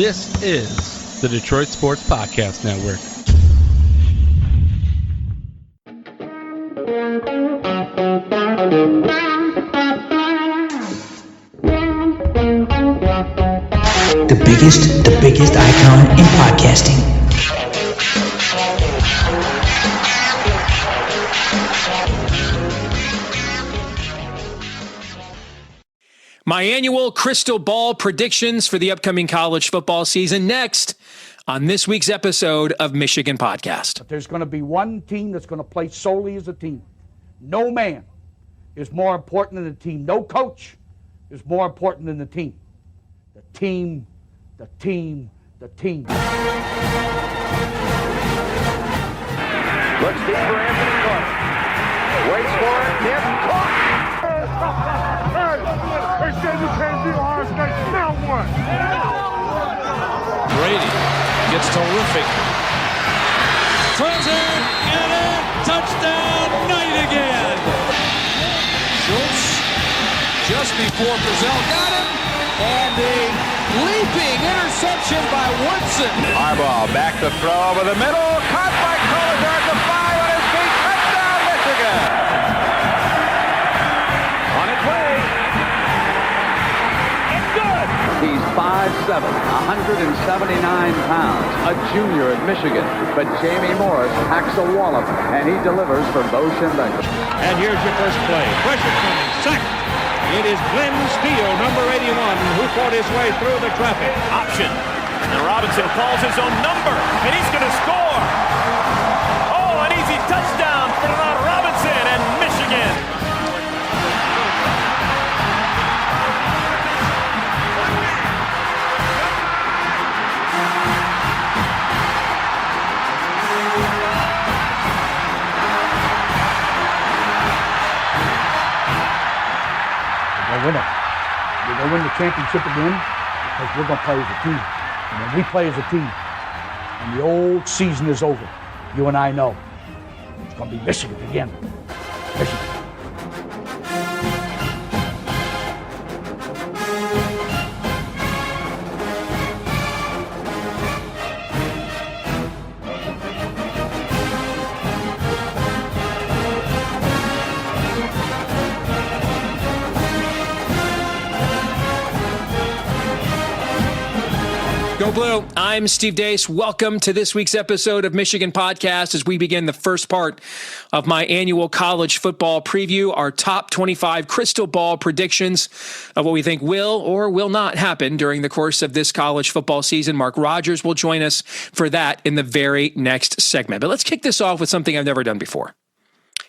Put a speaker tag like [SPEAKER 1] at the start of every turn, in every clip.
[SPEAKER 1] This is the Detroit Sports Podcast Network.
[SPEAKER 2] The biggest icon in podcasting.
[SPEAKER 3] My annual crystal ball predictions for the upcoming college football season next on this week's episode of Michigan Podcast.
[SPEAKER 4] But there's going to be one team that's going to play solely as a team. No man is more important than the team. No coach is more important than the team. The team, the team, the team.
[SPEAKER 5] Looks deep for Anthony Clark. Waits for it. Hit. Caught.
[SPEAKER 6] They said you can't beat Ohio State. Now what?
[SPEAKER 7] Brady gets terrific. Throws it, and a touchdown, Knight again. Schultz just before Brazil got him, and a leaping interception by Woodson.
[SPEAKER 5] Harbaugh back to throw over the middle. Caught by Collier at the 5 on his feet. Touchdown, Michigan. On its way.
[SPEAKER 8] He's 5'7", 179 pounds, a junior at Michigan. But Jamie Morris hacks a wall of him, and he delivers for Bo Schembechler.
[SPEAKER 6] And here's your first play. Pressure coming. Sack. It is Glenn Steele, number 81, who fought his way through the traffic.
[SPEAKER 9] Option. And Robinson calls his own number, and he's going to score. Oh, an easy touchdown for Robinson and Michigan.
[SPEAKER 4] Win it. We're going to win the championship again because we're going to play as a team. And when we play as a team and the old season is over, you and I know it's going to be Michigan again. Michigan.
[SPEAKER 3] Go Blue. I'm Steve Deace. Welcome to this week's episode of Michigan Podcast as we begin the first part of my annual college football preview, our top 25 crystal ball predictions of what we think will or will not happen during the course of this college football season. Mark Rogers will join us for that in the very next segment. But let's kick this off with something I've never done before.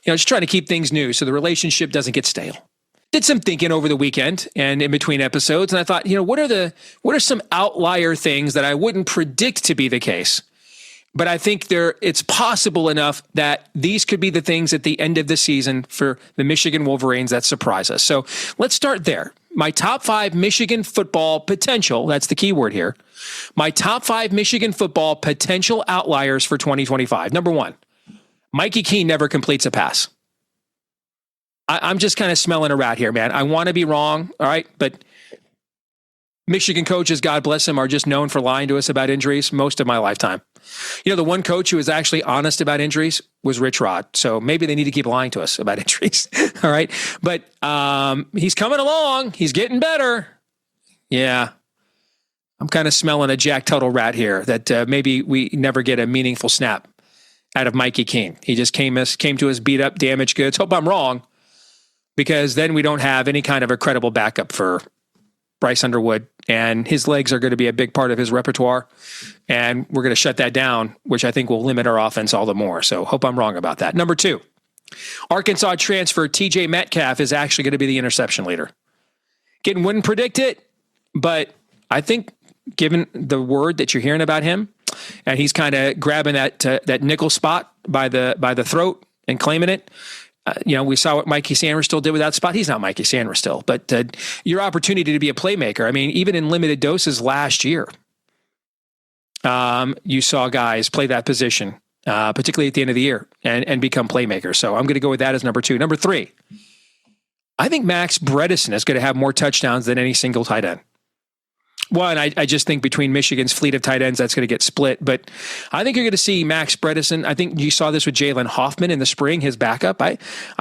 [SPEAKER 3] Just trying to keep things new so the relationship doesn't get stale. Did some thinking over the weekend and in between episodes, and I thought, what are some outlier things that I wouldn't predict to be the case? But I think it's possible enough that these could be the things at the end of the season for the Michigan Wolverines that surprise us. So let's start there. My top 5 Michigan football potential, that's the key word here. My top 5 Michigan football potential outliers for 2025. Number 1, Mikey Keene never completes a pass. I'm just kind of smelling a rat here, man. I want to be wrong, all right? But Michigan coaches, God bless them, are just known for lying to us about injuries most of my lifetime. The one coach who was actually honest about injuries was Rich Rod. So maybe they need to keep lying to us about injuries, all right? But he's coming along. He's getting better. Yeah. I'm kind of smelling a Jack Tuttle rat here that maybe we never get a meaningful snap out of Mikey Keene. He just came to us beat up, damaged goods. Hope I'm wrong. Because then we don't have any kind of a credible backup for Bryce Underwood, and his legs are going to be a big part of his repertoire, and we're going to shut that down, which I think will limit our offense all the more. So hope I'm wrong about that. Number 2, Arkansas transfer TJ Metcalf is actually going to be the interception leader. Wouldn't predict it, but I think given the word that you're hearing about him, and he's kind of grabbing that nickel spot by the throat and claiming it. We saw what Mikey Sanders still did with that spot. He's not Mikey Sanders still, but your opportunity to be a playmaker. I mean, even in limited doses last year, you saw guys play that position, particularly at the end of the year, and become playmakers. So I'm going to go with that as number 2. Number 3, I think Max Bredesen is going to have more touchdowns than any single tight end. Well, and I just think between Michigan's fleet of tight ends, that's going to get split. But I think you're going to see Max Bredesen. I think you saw this with Jalen Hoffman in the spring, his backup. I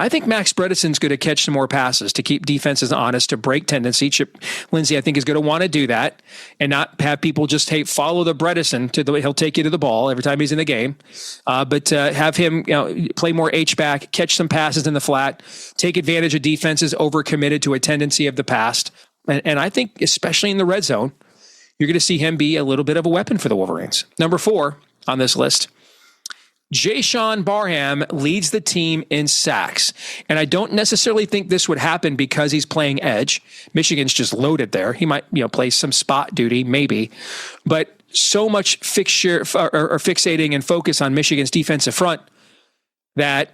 [SPEAKER 3] think Max Bredesen's going to catch some more passes to keep defenses honest, to break tendency. Chip Lindsey, I think, is going to want to do that and not have people just, hey, follow the Bredesen. He'll take you to the ball every time he's in the game. But have him play more H-back, catch some passes in the flat, take advantage of defenses overcommitted to a tendency of the past. And I think, especially in the red zone, you're going to see him be a little bit of a weapon for the Wolverines. Number 4 on this list, Jayshon Barham leads the team in sacks. And I don't necessarily think this would happen because he's playing edge. Michigan's just loaded there. He might, play some spot duty, maybe. But so much fixating and focus on Michigan's defensive front that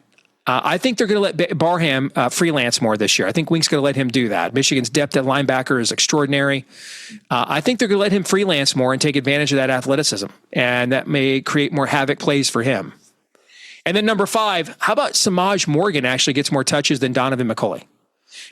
[SPEAKER 3] I think they're going to let Barham freelance more this year. I think Wink's going to let him do that. Michigan's depth at linebacker is extraordinary. I think they're going to let him freelance more and take advantage of that athleticism, and that may create more havoc plays for him. And then number 5, how about Samaj Morgan actually gets more touches than Donovan McCulley?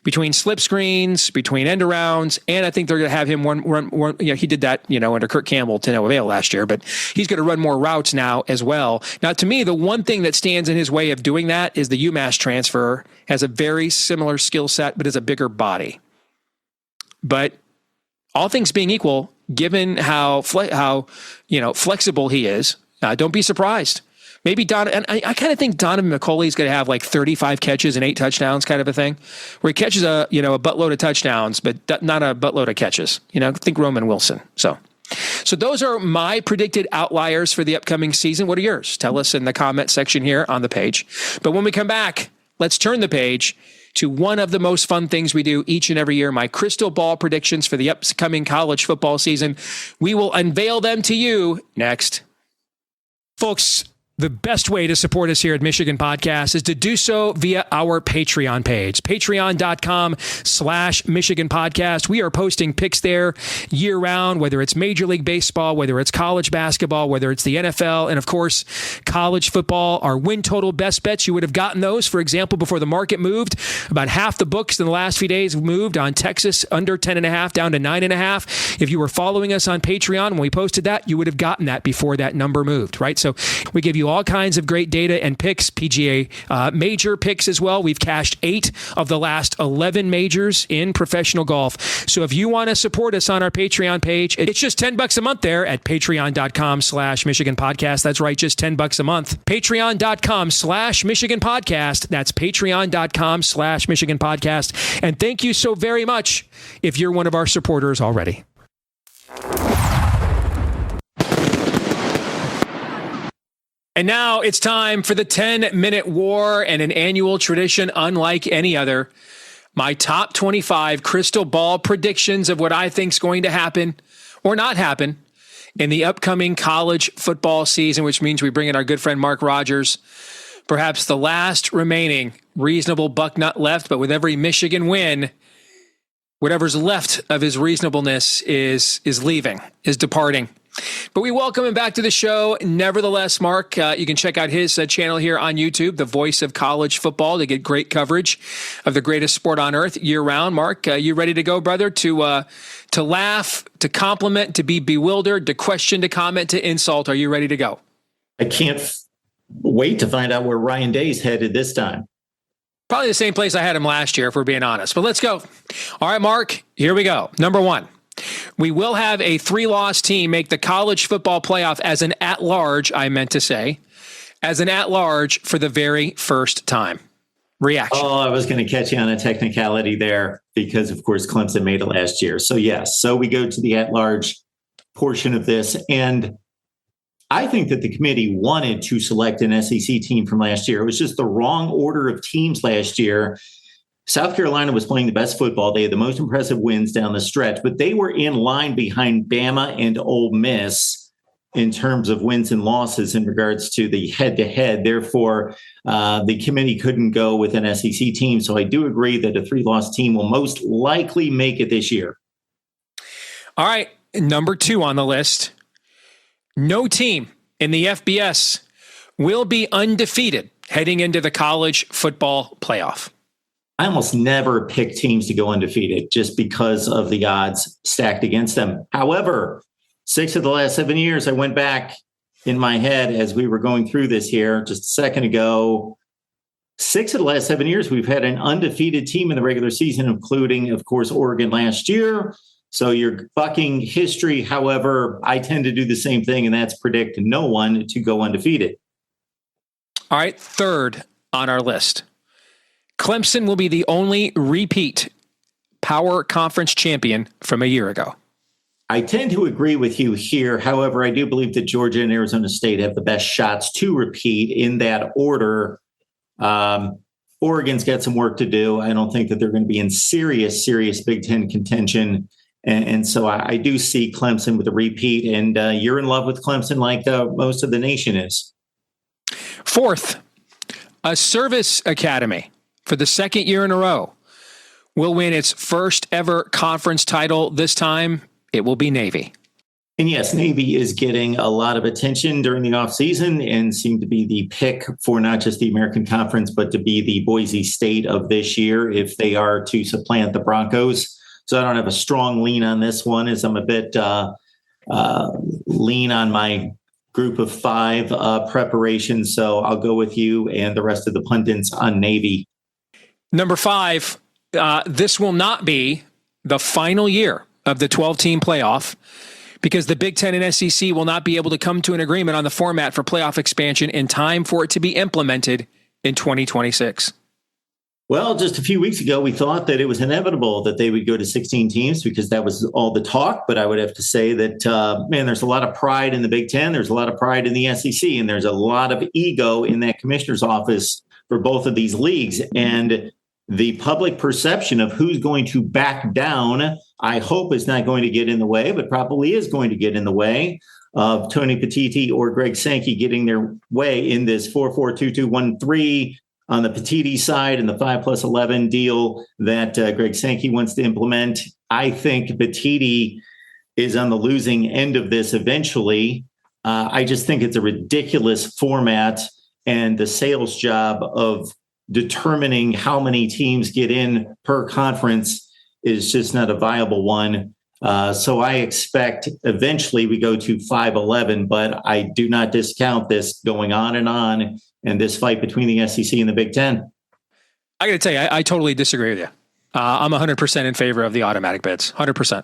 [SPEAKER 3] Between slip screens, between end arounds, and I think they're going to have him run. He did that, under Kirk Campbell to no avail last year, but he's going to run more routes now as well. Now, to me, the one thing that stands in his way of doing that is the UMass transfer. Has a very similar skill set, but is a bigger body. But all things being equal, given how flexible he is, don't be surprised. Maybe and I kind of think Donovan McCulley is going to have like 35 catches and 8 touchdowns kind of a thing, where he catches a buttload of touchdowns, but not a buttload of catches. Think Roman Wilson. So those are my predicted outliers for the upcoming season. What are yours? Tell us in the comment section here on the page. But when we come back, let's turn the page to one of the most fun things we do each and every year, my crystal ball predictions for the upcoming college football season. We will unveil them to you next. Folks, the best way to support us here at Michigan Podcast is to do so via our Patreon page, patreon.com/Michigan Podcast. We are posting picks there year round, whether it's Major League Baseball, whether it's college basketball, whether it's the NFL, and of course, college football. Our win total best bets, you would have gotten those, for example, before the market moved. About half the books in the last few days moved on Texas under 10.5 down to 9.5. If you were following us on Patreon when we posted that, you would have gotten that before that number moved, right? So we give you all kinds of great data and picks, PGA major picks as well. We've cashed 8 of the last 11 majors in professional golf. So if you want to support us on our Patreon page, it's just $10 a month there at patreon.com/Michigan Podcast. That's right, just $10 a month. Patreon.com/Michigan Podcast. That's patreon.com/Michigan Podcast. And thank you so very much if you're one of our supporters already. And now it's time for the 10-minute war, and an annual tradition unlike any other. My top 25 crystal ball predictions of what I think is going to happen or not happen in the upcoming college football season, which means we bring in our good friend Mark Rogers, perhaps the last remaining reasonable bucknut left, but with every Michigan win, whatever's left of his reasonableness is leaving, is departing. But we welcome him back to the show. Nevertheless, Mark, you can check out his channel here on YouTube, The Voice of College Football, to get great coverage of the greatest sport on earth year-round. Mark, you ready to go, brother, to laugh, to compliment, to be bewildered, to question, to comment, to insult? Are you ready to go?
[SPEAKER 10] I can't wait to find out where Ryan Day's headed this time.
[SPEAKER 3] Probably the same place I had him last year, if we're being honest. But let's go. All right, Mark, here we go. Number 1. We will have a 3-loss team make the college football playoff as an at-large, I meant to say, as an at-large for the very first time. Reaction.
[SPEAKER 10] Oh, I was going to catch you on a technicality there because, of course, Clemson made it last year. So, yes. So we go to the at-large portion of this. And I think that the committee wanted to select an SEC team from last year. It was just the wrong order of teams last year. South Carolina was playing the best football. They had the most impressive wins down the stretch, but they were in line behind Bama and Ole Miss in terms of wins and losses in regards to the head-to-head. Therefore, the committee couldn't go with an SEC team. So I do agree that a 3-loss team will most likely make it this year.
[SPEAKER 3] All right, number 2 on the list. No team in the FBS will be undefeated heading into the college football playoff.
[SPEAKER 10] I almost never pick teams to go undefeated just because of the odds stacked against them. However, 6 of the last 7 years, I went back in my head as we were going through this here just a second ago. 6 of the last 7 years, we've had an undefeated team in the regular season, including, of course, Oregon last year. So you're bucking history. However, I tend to do the same thing, and that's predict no one to go undefeated.
[SPEAKER 3] All right, third on our list. Clemson will be the only repeat Power Conference champion from a year ago.
[SPEAKER 10] I tend to agree with you here. However, I do believe that Georgia and Arizona State have the best shots to repeat in that order. Oregon's got some work to do. I don't think that they're going to be in serious Big Ten contention. And so I do see Clemson with a repeat. And you're in love with Clemson like most of the nation is.
[SPEAKER 3] Fourth, a service academy for the second year in a row will win its first ever conference title. This time, it will be Navy.
[SPEAKER 10] And yes, Navy is getting a lot of attention during the offseason and seem to be the pick for not just the American Conference, but to be the Boise State of this year if they are to supplant the Broncos. So I don't have a strong lean on this one, as I'm a bit lean on my group of 5 preparation. So I'll go with you and the rest of the pundits on Navy.
[SPEAKER 3] Number 5, this will not be the final year of the 12-team playoff because the Big Ten and SEC will not be able to come to an agreement on the format for playoff expansion in time for it to be implemented in 2026.
[SPEAKER 10] Well, just a few weeks ago, we thought that it was inevitable that they would go to 16 teams because that was all the talk. But I would have to say that, there's a lot of pride in the Big Ten. There's a lot of pride in the SEC, and there's a lot of ego in that commissioner's office for both of these leagues. And the public perception of who's going to back down, I hope, is not going to get in the way, but probably is going to get in the way of Tony Petitti or Greg Sankey getting their way in this 4-4-2-2-1-3 on the Petitti side and the 5+11 deal that Greg Sankey wants to implement. I think Petitti is on the losing end of this eventually. I just think it's a ridiculous format, and the sales job of determining how many teams get in per conference is just not a viable one. So I expect eventually we go to 5-11, but I do not discount this going on and this fight between the SEC and the Big Ten.
[SPEAKER 3] I got to tell you, I totally disagree with you. I'm 100% in favor of the automatic bids. 100%.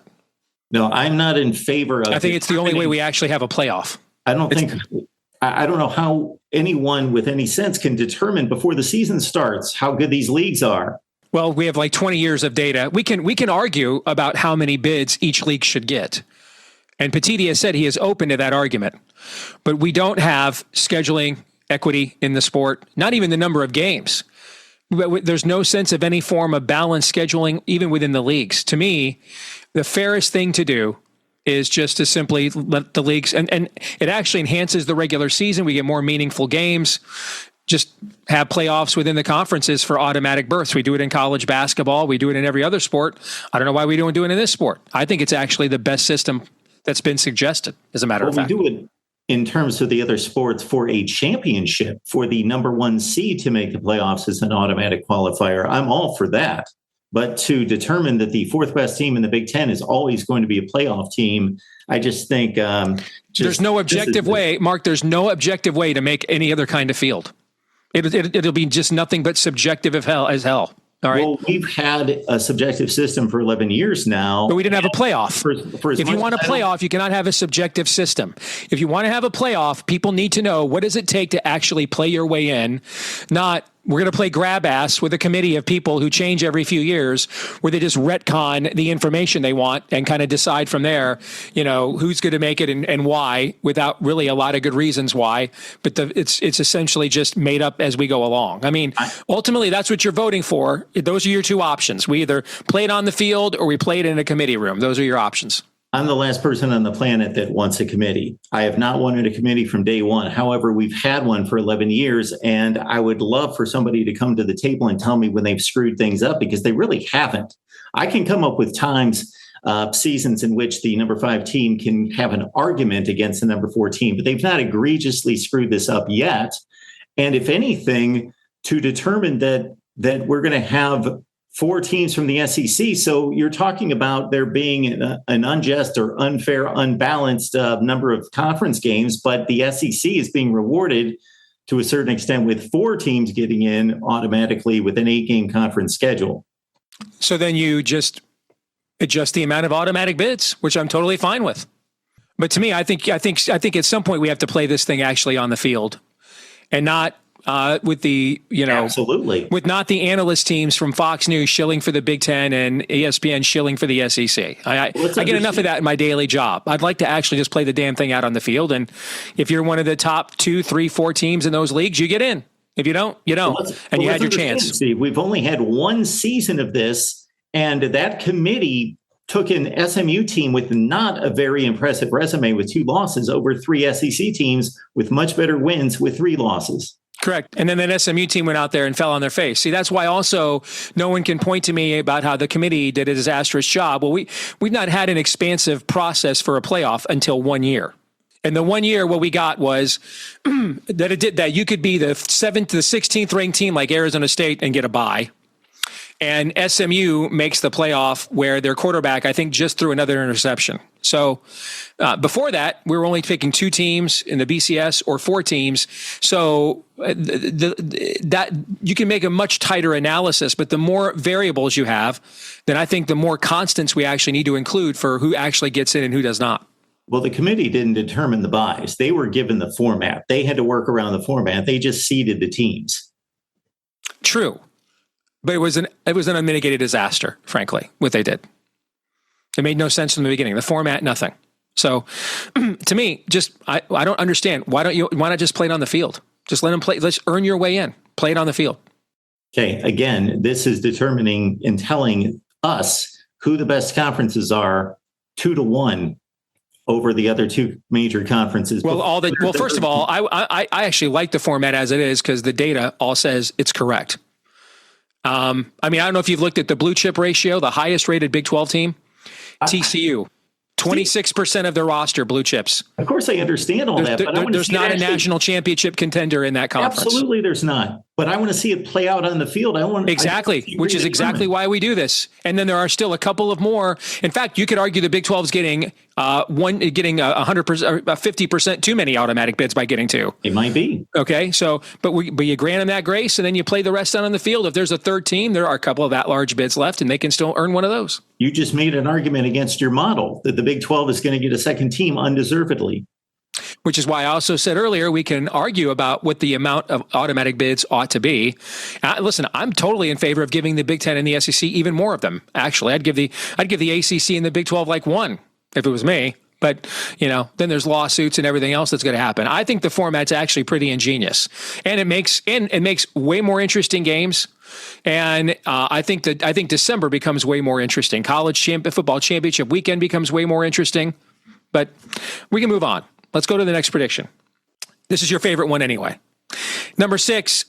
[SPEAKER 10] No, I'm not in favor of.
[SPEAKER 3] I think it's the only way we actually have a playoff.
[SPEAKER 10] I don't know how anyone with any sense can determine before the season starts how good these leagues are.
[SPEAKER 3] Well, we have like 20 years of data. We can argue about how many bids each league should get. And Petitti has said he is open to that argument. But we don't have scheduling equity in the sport, not even the number of games. There's no sense of any form of balanced scheduling, even within the leagues. To me, the fairest thing to do is just to simply let the leagues, and it actually enhances the regular season. We get more meaningful games. Just have playoffs within the conferences for automatic berths. We do it in college basketball. We do it in every other sport. I don't know why we don't do it in this sport. I think it's actually the best system that's been suggested, as a matter of fact.
[SPEAKER 10] We do it in terms of the other sports for a championship, for the number 1 seed to make the playoffs as an automatic qualifier. I'm all for that. But to determine that the 4th best team in the Big Ten is always going to be a playoff team, I just think
[SPEAKER 3] there's no objective way, Mark. There's no objective way to make any other kind of field. It'll be just nothing but subjective as hell. All right.
[SPEAKER 10] Well, we've had a subjective system for 11 years now.
[SPEAKER 3] But we didn't have a playoff. If you want a playoff, you cannot have a subjective system. If you want to have a playoff, people need to know, what does it take to actually play your way in, not we're going to play grab ass with a committee of people who change every few years, where they just retcon the information they want and kind of decide from there, who's going to make it and why, without really a lot of good reasons why. But it's essentially just made up as we go along. I mean, ultimately, that's what you're voting for. Those are your 2 options. We either play it on the field or we play it in a committee room. Those are your options.
[SPEAKER 10] I'm the last person on the planet that wants a committee. I have not wanted a committee from day one. However, we've had one for 11 years, and I would love for somebody to come to the table and tell me when they've screwed things up, because they really haven't. I can come up with seasons in which the number 5 team can have an argument against the number 4 team, but they've not egregiously screwed this up yet. And if anything, to determine that that we're going to have 4 teams from the SEC. So you're talking about there being an unjust or unfair, unbalanced number of conference games, but the SEC is being rewarded to a certain extent with 4 teams getting in automatically with an 8-game conference schedule.
[SPEAKER 3] So then you just adjust the amount of automatic bids, which I'm totally fine with. But to me, I think at some point we have to play this thing actually on the field, and not with the,
[SPEAKER 10] absolutely,
[SPEAKER 3] with not the analyst teams from Fox News shilling for the Big Ten and ESPN shilling for the SEC. I get enough of that in my daily job. I'd like to actually just play the damn thing out on the field. And if you're one of the top 2, 3, 4 teams in those leagues, you get in. If you don't, you don't. And you had your chance.
[SPEAKER 10] Steve, we've only had 1 season of this, and that committee took an SMU team with not a very impressive resume with 2 losses over 3 SEC teams with much better wins with 3 losses.
[SPEAKER 3] Correct. And then that SMU team went out there and fell on their face. See, that's why also no one can point to me about how the committee did a disastrous job. Well, we've not had an expansive process for a playoff until 1 year. And the 1 year, what we got was that you could be the 7th to the 16th ranked team like Arizona State and get a bye. And SMU makes the playoff where their quarterback, I think, just threw another interception. So before that, we were only picking 2 teams in the BCS or 4 teams. So that you can make a much tighter analysis. But the more variables you have, then I think the more constants we actually need to include for who actually gets in and who does not.
[SPEAKER 10] Well, the committee didn't determine the buys. They were given the format. They had to work around the format. They just seeded the teams.
[SPEAKER 3] True. But it was an unmitigated disaster, frankly, what they did. It made no sense from the beginning. The format, nothing. So to me, I don't understand. Why not just play it on the field? Just let them play. Let's earn your way in. Play it on the field.
[SPEAKER 10] Okay. Again, this is determining and telling us who the best conferences are 2-1 over the other 2 major conferences.
[SPEAKER 3] Well, first of all, I actually like the format as it is because the data all says it's correct. I don't know if you've looked at the blue chip ratio, the highest rated Big 12 team, TCU, 26% of their roster, blue chips.
[SPEAKER 10] Of course, I understand all that. But
[SPEAKER 3] there's not a national championship contender in that conference.
[SPEAKER 10] Absolutely, there's not. But I want to see it play out on the field.
[SPEAKER 3] Which is exactly why we do this. And then there are still a couple of more. In fact, you could argue the Big 12 is getting 100%, 50% too many automatic bids by getting 2.
[SPEAKER 10] It might be.
[SPEAKER 3] Okay, so but you grant them that grace, and then you play the rest out on the field. If there's a third team, there are a couple of at-large bids left, and they can still earn one of those.
[SPEAKER 10] You just made an argument against your model that the Big 12 is going to get a second team undeservedly.
[SPEAKER 3] Which is why I also said earlier, we can argue about what the amount of automatic bids ought to be. Listen, I'm totally in favor of giving the Big Ten and the SEC even more of them. Actually, I'd give the ACC and the Big 12 like 1 if it was me. But, then there's lawsuits and everything else that's going to happen. I think the format's actually pretty ingenious, and it makes way more interesting games. And I think December becomes way more interesting. College football championship weekend becomes way more interesting. But we can move on. Let's go to the next prediction. This is your favorite one anyway. Number 6,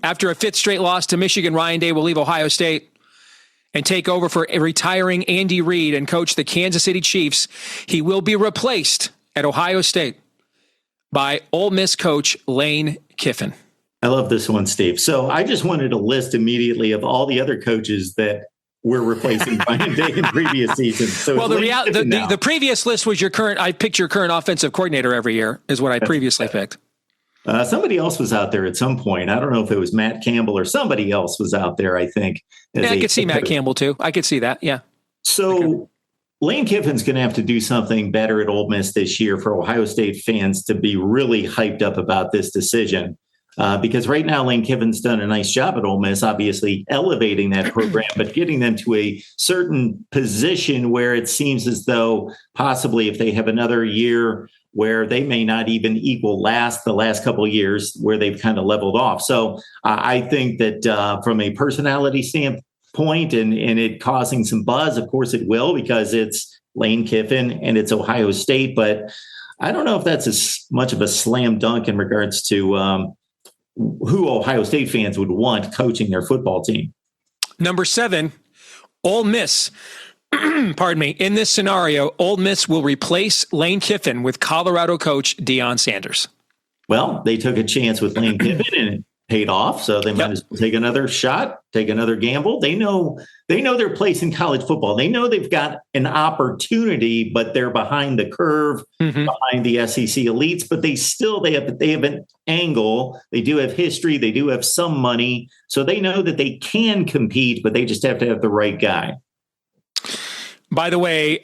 [SPEAKER 3] after a 5th straight loss to Michigan, Ryan Day will leave Ohio State and take over for a retiring Andy Reid and coach the Kansas City Chiefs. He will be replaced at Ohio State by Ole Miss coach Lane Kiffin.
[SPEAKER 10] I love this one, Steve. So I just wanted a list immediately of all the other coaches that we're replacing Ryan Day in previous seasons. So
[SPEAKER 3] the previous list was your current. I picked your current offensive coordinator every year is what I previously picked.
[SPEAKER 10] Somebody else was out there at some point. I don't know if it was Matt Campbell or somebody else was out there, I think.
[SPEAKER 3] I could see Matt Campbell too. I could see that. Yeah.
[SPEAKER 10] So Lane Kiffin's going to have to do something better at Ole Miss this year for Ohio State fans to be really hyped up about this decision. Because right now, Lane Kiffin's done a nice job at Ole Miss, obviously elevating that program, but getting them to a certain position where it seems as though possibly if they have another year where they may not even equal the last couple of years where they've kind of leveled off. So I think that from a personality standpoint and it causing some buzz, of course it will because it's Lane Kiffin and it's Ohio State. But I don't know if that's as much of a slam dunk in regards to who Ohio State fans would want coaching their football team.
[SPEAKER 3] Number 7, Ole Miss. Pardon me. In this scenario, Ole Miss will replace Lane Kiffin with Colorado coach Deion Sanders.
[SPEAKER 10] Well, they took a chance with Lane Kiffin, and paid off, so they might as well take another shot, take another gamble. They know their place in college football. They know they've got an opportunity, but they're behind the curve, behind the SEC elites. But they have an angle. They do have history. They do have some money, so they know that they can compete, but they just have to have the right guy.
[SPEAKER 3] By the way,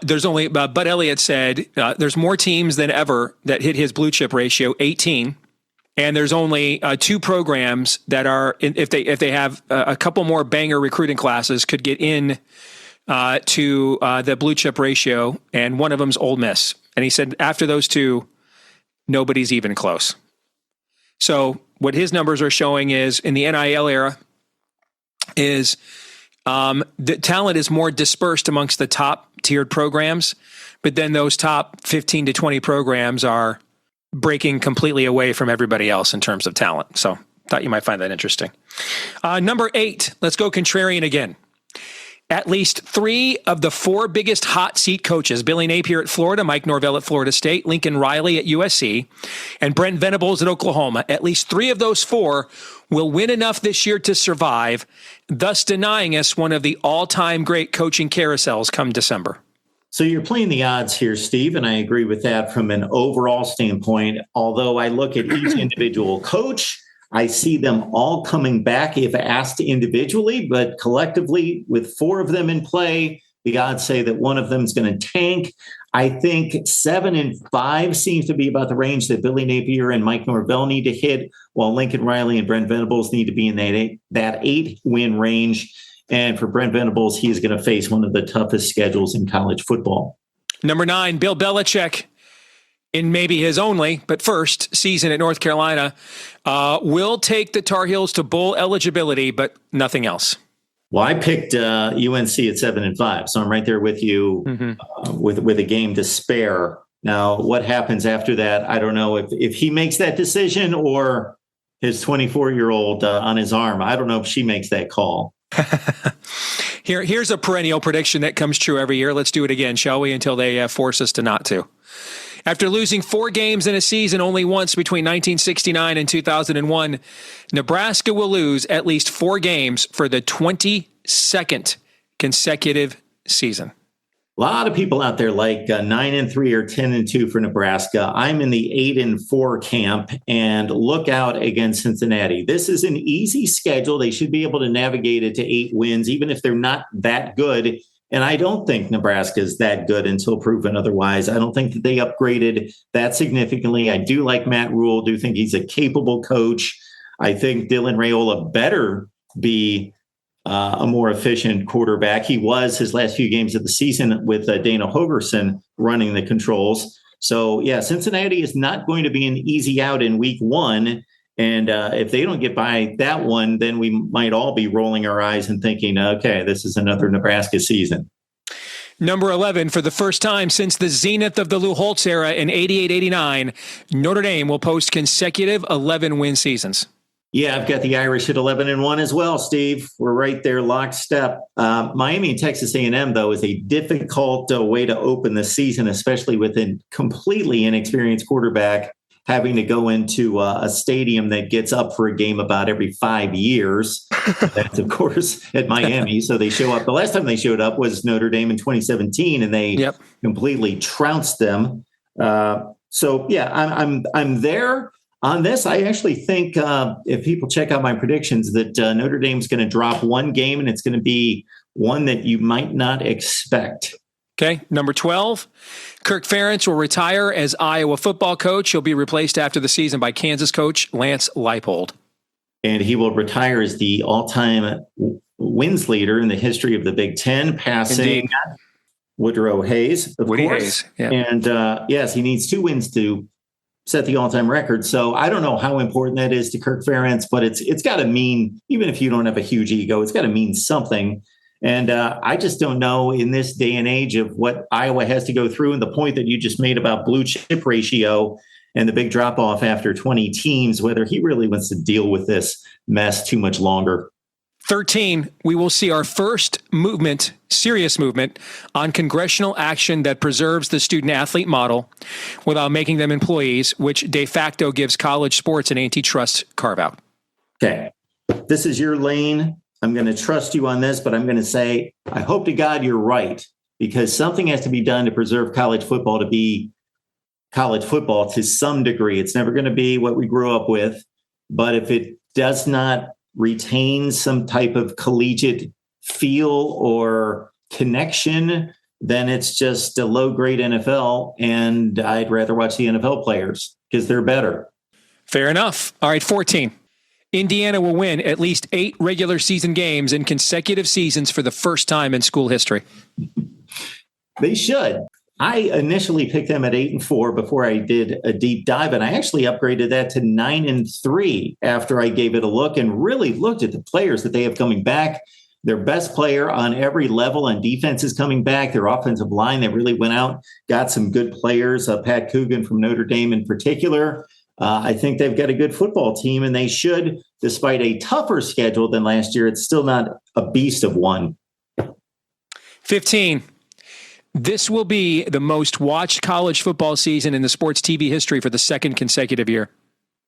[SPEAKER 3] there's only Bud Elliott said there's more teams than ever that hit his blue chip ratio, 18. And there's only 2 programs that are, if they have a couple more banger recruiting classes, could get in to the blue chip ratio, and one of them's Ole Miss. And he said after those 2, nobody's even close. So what his numbers are showing is in the NIL era is the talent is more dispersed amongst the top tiered programs, but then those top 15 to 20 programs are breaking completely away from everybody else in terms of talent. So thought you might find that interesting. Number 8, let's go contrarian again. At least 3 of the 4 biggest hot seat coaches, Billy Napier at Florida, Mike Norvell at Florida State, Lincoln Riley at USC, and Brent Venables at Oklahoma, at least 3 of those 4 will win enough this year to survive, thus denying us one of the all-time great coaching carousels come December.
[SPEAKER 10] So you're playing the odds here, Steve, and I agree with that from an overall standpoint. Although I look at each individual coach, I see them all coming back if asked individually, but collectively with 4 of them in play, the odds say that one of them is going to tank. I think 7 and 5 seems to be about the range that Billy Napier and Mike Norvell need to hit, while Lincoln Riley and Brent Venables need to be in that 8-win range. And for Brent Venables, he is going to face one of the toughest schedules in college football.
[SPEAKER 3] Number 9, Bill Belichick, in maybe his only, but first season at North Carolina, will take the Tar Heels to bowl eligibility, but nothing else.
[SPEAKER 10] Well, I picked UNC at 7 and 5, so I'm right there with you with a game to spare. Now, what happens after that? I don't know if he makes that decision or his 24-year-old on his arm. I don't know if she makes that call.
[SPEAKER 3] Here's a perennial prediction that comes true every year. Let's do it again, shall we? Until they force us to not to. After losing 4 games in a season only once between 1969 and 2001, Nebraska will lose at least 4 games for the 22nd consecutive season.
[SPEAKER 10] A lot of people out there like 9 and 3 or 10 and 2 for Nebraska. I'm in the 8 and 4 camp, and look out against Cincinnati. This is an easy schedule. They should be able to navigate it to 8 wins, even if they're not that good. And I don't think Nebraska is that good until proven otherwise. I don't think that they upgraded that significantly. I do like Matt Rule. Do think he's a capable coach. I think Dylan Raiola better be a more efficient quarterback. He was his last few games of the season with Dana Hogerson running the controls. So, yeah, Cincinnati is not going to be an easy out in week 1. And if they don't get by that one, then we might all be rolling our eyes and thinking, okay, this is another Nebraska season.
[SPEAKER 3] Number 11, for the first time since the zenith of the Lou Holtz era in 88-89, Notre Dame will post consecutive 11-win seasons.
[SPEAKER 10] Yeah, I've got the Irish at 11 and 1 as well, Steve. We're right there lockstep. Miami and Texas A&M, though, is a difficult way to open the season, especially with a completely inexperienced quarterback having to go into a stadium that gets up for a game about every 5 years. That's, of course, at Miami. So they show up. The last time they showed up was Notre Dame in 2017, and they completely trounced them. So, yeah, I'm there. On this, I actually think if people check out my predictions that Notre Dame's going to drop 1 game, and it's going to be one that you might not expect.
[SPEAKER 3] Okay, number 12, Kirk Ferentz will retire as Iowa football coach. He'll be replaced after the season by Kansas coach Lance Leipold.
[SPEAKER 10] And he will retire as the all-time wins leader in the history of the Big Ten, passing Woodrow Hayes, of course.
[SPEAKER 3] Hayes, yeah.
[SPEAKER 10] And yes, he needs 2 wins to set the all-time record. So I don't know how important that is to Kirk Ferentz, but it's got to mean, even if you don't have a huge ego, it's got to mean something. And I just don't know in this day and age of what Iowa has to go through, and the point that you just made about blue chip ratio and the big drop off after 20 teams, whether he really wants to deal with this mess too much longer.
[SPEAKER 3] 13, we will see our first serious movement on congressional action that preserves the student-athlete model without making them employees, which de facto gives college sports an antitrust carve-out.
[SPEAKER 10] Okay. This is your lane. I'm going to trust you on this, but I'm going to say, I hope to God you're right, because something has to be done to preserve college football to be college football to some degree. It's never going to be what we grew up with, but if it does not retain some type of collegiate feel or connection, then it's just a low-grade NFL, and I'd rather watch the NFL players because they're better.
[SPEAKER 3] Fair enough. All right, 14. Indiana will win at least 8 regular season games in consecutive seasons for the first time in school history.
[SPEAKER 10] They should. I initially picked them at 8-4 before I did a deep dive, and I actually upgraded that to 9-3 after I gave it a look and really looked at the players that they have coming back. Their best player on every level on defense is coming back. Their offensive line, they really went out, got some good players, Pat Coogan from Notre Dame in particular. I think they've got a good football team, and they should, despite a tougher schedule than last year, it's still not a beast of one.
[SPEAKER 3] 15. This will be the most watched college football season in the sports TV history for the second consecutive year.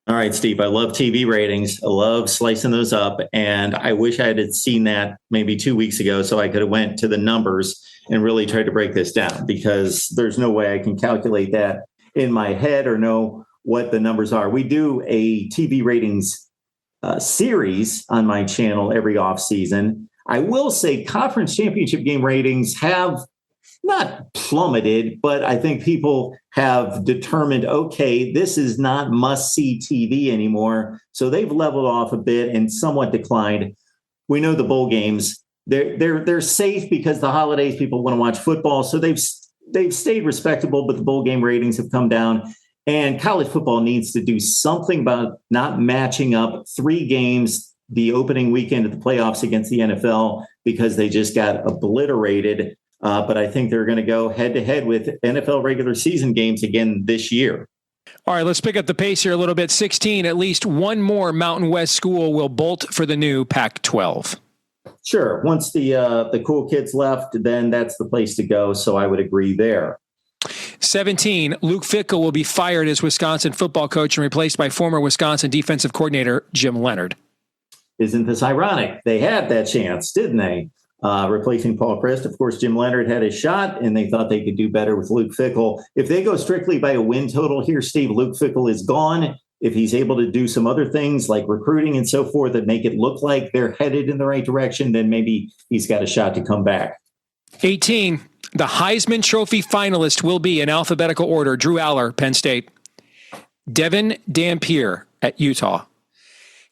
[SPEAKER 10] All right, Steve, I love TV ratings. I love slicing those up. And I wish I had seen that maybe 2 weeks ago so I could have went to the numbers and really tried to break this down, because there's no way I can calculate that in my head or know what the numbers are. We do a TV ratings series on my channel every offseason. I will say conference championship game ratings have not plummeted, but I think people have determined, okay, this is not must-see TV anymore. So they've leveled off a bit and somewhat declined. We know the bowl games, they're safe because the holidays, people want to watch football. So they've stayed respectable, but the bowl game ratings have come down. And college football needs to do something about not matching up 3 games the opening weekend of the playoffs against the NFL, because they just got obliterated. But I think they're going to go head-to-head with NFL regular season games again this year.
[SPEAKER 3] All right, let's pick up the pace here a little bit. 16, at least one more Mountain West school will bolt for the new Pac-12.
[SPEAKER 10] Sure. Once the cool kids left, then that's the place to go. So I would agree there.
[SPEAKER 3] 17, Luke Fickell will be fired as Wisconsin football coach and replaced by former Wisconsin defensive coordinator Jim Leonhard.
[SPEAKER 10] Isn't this ironic? They had that chance, didn't they? Replacing Paul Chryst. Of course, Jim Leonhard had a shot, and they thought they could do better with Luke Fickell. If they go strictly by a win total here, Steve, Luke Fickell is gone. If he's able to do some other things like recruiting and so forth that make it look like they're headed in the right direction, then maybe he's got a shot to come back. 18, the Heisman Trophy finalist will be, in alphabetical order, Drew Aller, Penn State; Devin Dampier at Utah;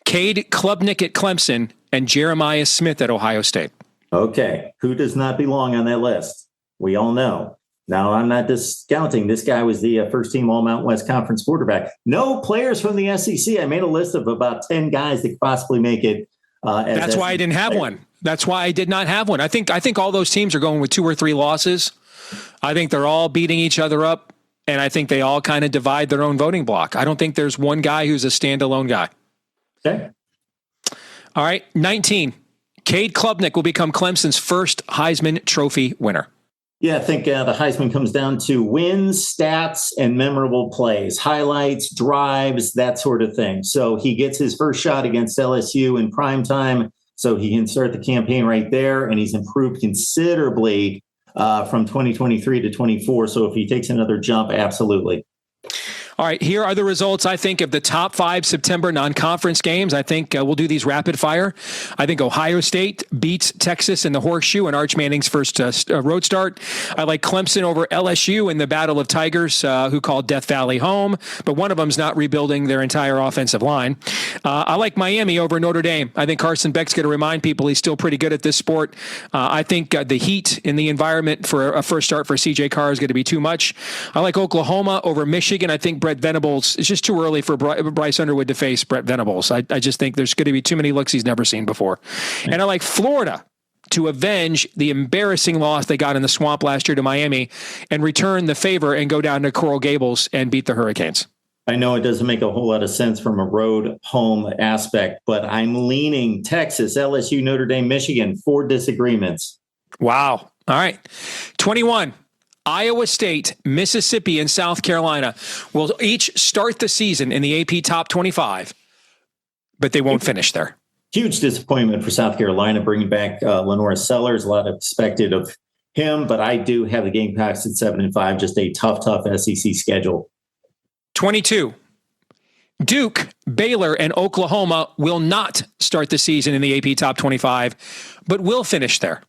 [SPEAKER 10] Cade Klubnik at Clemson; and Jeremiah Smith at Ohio State. Okay, who does not belong on that list? We all know. Now, I'm not discounting. This guy was the first-team All-Mountain West Conference quarterback. No players from the SEC. I made a list of about 10 guys that could possibly make it.
[SPEAKER 3] That's why I didn't have one. That's why I did not have one. I think all those teams are going with 2 or 3 losses. I think they're all beating each other up, and I think they all kind of divide their own voting block. I don't think there's one guy who's a standalone guy.
[SPEAKER 10] Okay.
[SPEAKER 3] All right, 19. Cade Klubnik will become Clemson's first Heisman Trophy winner.
[SPEAKER 10] Yeah, I think the Heisman comes down to wins, stats, and memorable plays, highlights, drives, that sort of thing. So he gets his first shot against LSU in primetime, so he can start the campaign right there, and he's improved considerably from 2023 to 24. So if he takes another jump, absolutely.
[SPEAKER 3] All right, here are the results, I think, of the top 5 September non-conference games. I think we'll do these rapid fire. I think Ohio State beats Texas in the Horseshoe in Arch Manning's first road start. I like Clemson over LSU in the Battle of Tigers, who called Death Valley home, but one of them's not rebuilding their entire offensive line. I like Miami over Notre Dame. I think Carson Beck's going to remind people he's still pretty good at this sport. I think the heat in the environment for a first start for CJ Carr is going to be too much. I like Oklahoma over Michigan. I think Brett Venables, it's just too early for Bryce Underwood to face Brett Venables. I just think there's going to be too many looks he's never seen before. And I like Florida to avenge the embarrassing loss they got in the swamp last year to Miami and return the favor and go down to Coral Gables and beat the Hurricanes.
[SPEAKER 10] I know it doesn't make a whole lot of sense from a road home aspect, but I'm leaning Texas, LSU, Notre Dame, Michigan, 4 disagreements.
[SPEAKER 3] Wow. All right. 21. Iowa State, Mississippi, and South Carolina will each start the season in the AP Top 25, but they won't finish there.
[SPEAKER 10] Huge disappointment for South Carolina bringing back Lenora Sellers. A lot expected of him, but I do have the Gamecocks at 7-5. Just a tough SEC schedule.
[SPEAKER 3] 22. Duke, Baylor, and Oklahoma will not start the season in the AP Top 25, but will finish there.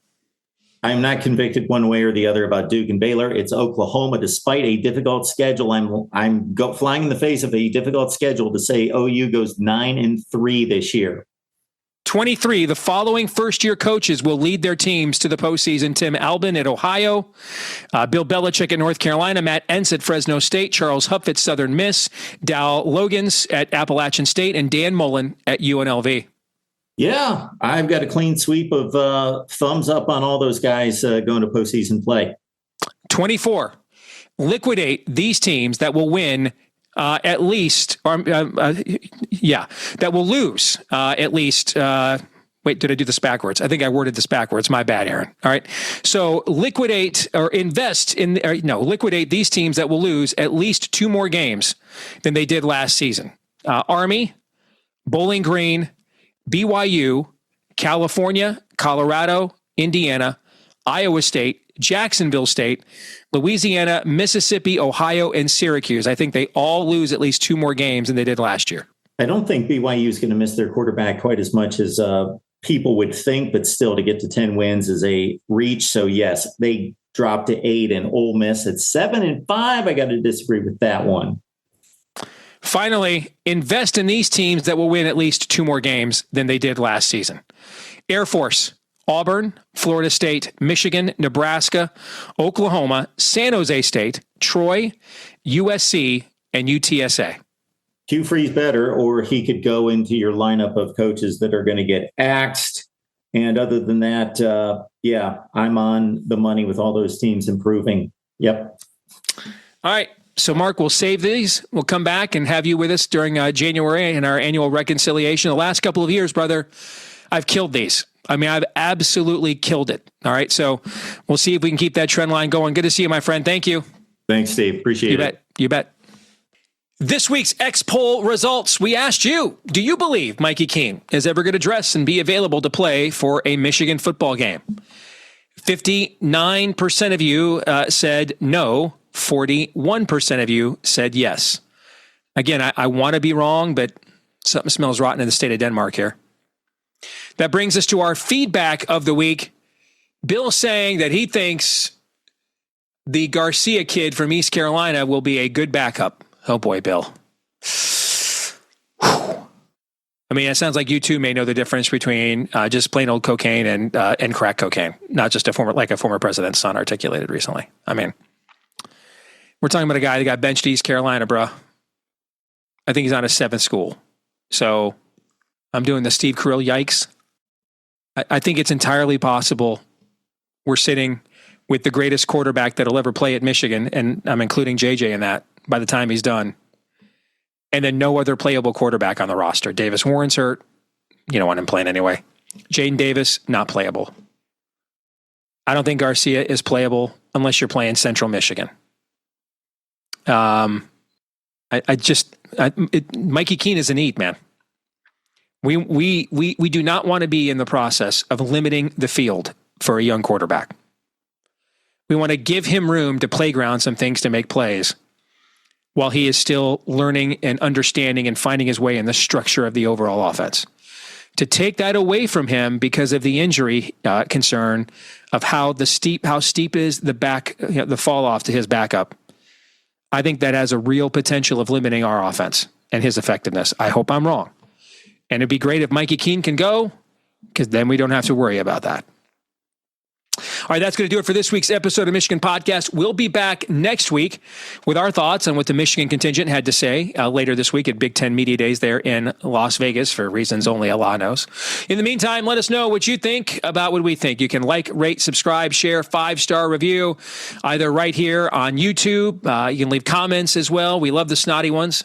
[SPEAKER 10] I'm not convicted one way or the other about Duke and Baylor. It's Oklahoma, despite a difficult schedule. I'm flying in the face of a difficult schedule to say OU goes 9-3 this year.
[SPEAKER 3] 23, the following first-year coaches will lead their teams to the postseason. Tim Albin at Ohio, Bill Belichick at North Carolina, Matt Entz at Fresno State, Charles Huff at Southern Miss, Dow Logans at Appalachian State, and Dan Mullen at UNLV.
[SPEAKER 10] Yeah, I've got a clean sweep of thumbs up on all those guys going to postseason play.
[SPEAKER 3] 24, liquidate these teams that will win at least, that will lose at least. Wait, did I do this backwards? I think I worded this backwards. My bad, Aaron. All right. So liquidate these teams that will lose at least 2 more games than they did last season. Army, Bowling Green, BYU, California, Colorado, Indiana, Iowa State, Jacksonville State, Louisiana, Mississippi, Ohio, and Syracuse. I think they all lose at least 2 more games than they did last year.
[SPEAKER 10] I don't think BYU is going to miss their quarterback quite as much as people would think, but still to get to 10 wins is a reach. So yes, they dropped to 8 and Ole Miss at 7-5. I got to disagree with that one.
[SPEAKER 3] Finally, invest in these teams that will win at least 2 more games than they did last season. Air Force, Auburn, Florida State, Michigan, Nebraska, Oklahoma, San Jose State, Troy, USC, and UTSA.
[SPEAKER 10] Hugh Freeze better, or he could go into your lineup of coaches that are going to get axed. And other than that, I'm on the money with all those teams improving. Yep.
[SPEAKER 3] All right. So, Mark, we'll save these. We'll come back and have you with us during January in our annual reconciliation. The last couple of years, brother, I've killed these. I mean, I've absolutely killed it. All right. So we'll see if we can keep that trend line going. Good to see you, my friend. Thank you.
[SPEAKER 10] Thanks, Steve. Appreciate it.
[SPEAKER 3] You bet. This week's X-Poll results. We asked you, do you believe Mikey Keene is ever going to dress and be available to play for a Michigan football game? 59% of you said no. 41% of you said yes. Again, I want to be wrong, but something smells rotten in the state of Denmark here. That brings us to our feedback of the week. Bill saying that he thinks the Garcia kid from East Carolina will be a good backup. Oh boy, Bill. I mean, it sounds like you two may know the difference between just plain old cocaine and crack cocaine, not just a former president's son articulated recently. I mean, we're talking about a guy that got benched to East Carolina, bro. I think he's on his 7th school. So I'm doing the Steve Carell yikes. I think it's entirely possible we're sitting with the greatest quarterback that'll ever play at Michigan, and I'm including JJ in that by the time he's done. And then no other playable quarterback on the roster. Davis Warren's hurt. You don't want him playing anyway. Jaden Davis, not playable. I don't think Garcia is playable unless you're playing Central Michigan. Mikey Keene is a need, man. We do not want to be in the process of limiting the field for a young quarterback. We want to give him room to playground some things to make plays while he is still learning and understanding and finding his way in the structure of the overall offense. To take that away from him because of the injury concern of how steep is the fall off to his backup, I think that has a real potential of limiting our offense and his effectiveness. I hope I'm wrong. And it'd be great if Mikey Keene can go, because then we don't have to worry about that. All right, that's going to do it for this week's episode of Michigan Podcast. We'll be back next week with our thoughts on what the Michigan contingent had to say later this week at Big Ten Media Days there in Las Vegas for reasons only Allah knows. In the meantime, let us know what you think about what we think. You can like, rate, subscribe, share, 5-star review, either right here on YouTube. You can leave comments as well. We love the snotty ones.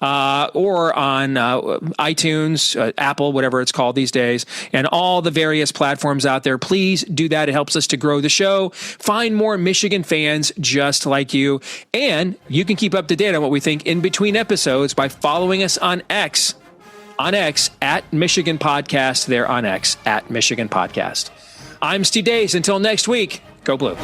[SPEAKER 3] or on iTunes, Apple, whatever it's called these days, and all the various platforms out there. Please do that. It helps us to grow the show, find more Michigan fans just like you, and you can keep up to date on what we think in between episodes by following us on X at Michigan Podcast. There on X at Michigan Podcast. I'm Steve Deace. Until next week, go Blue.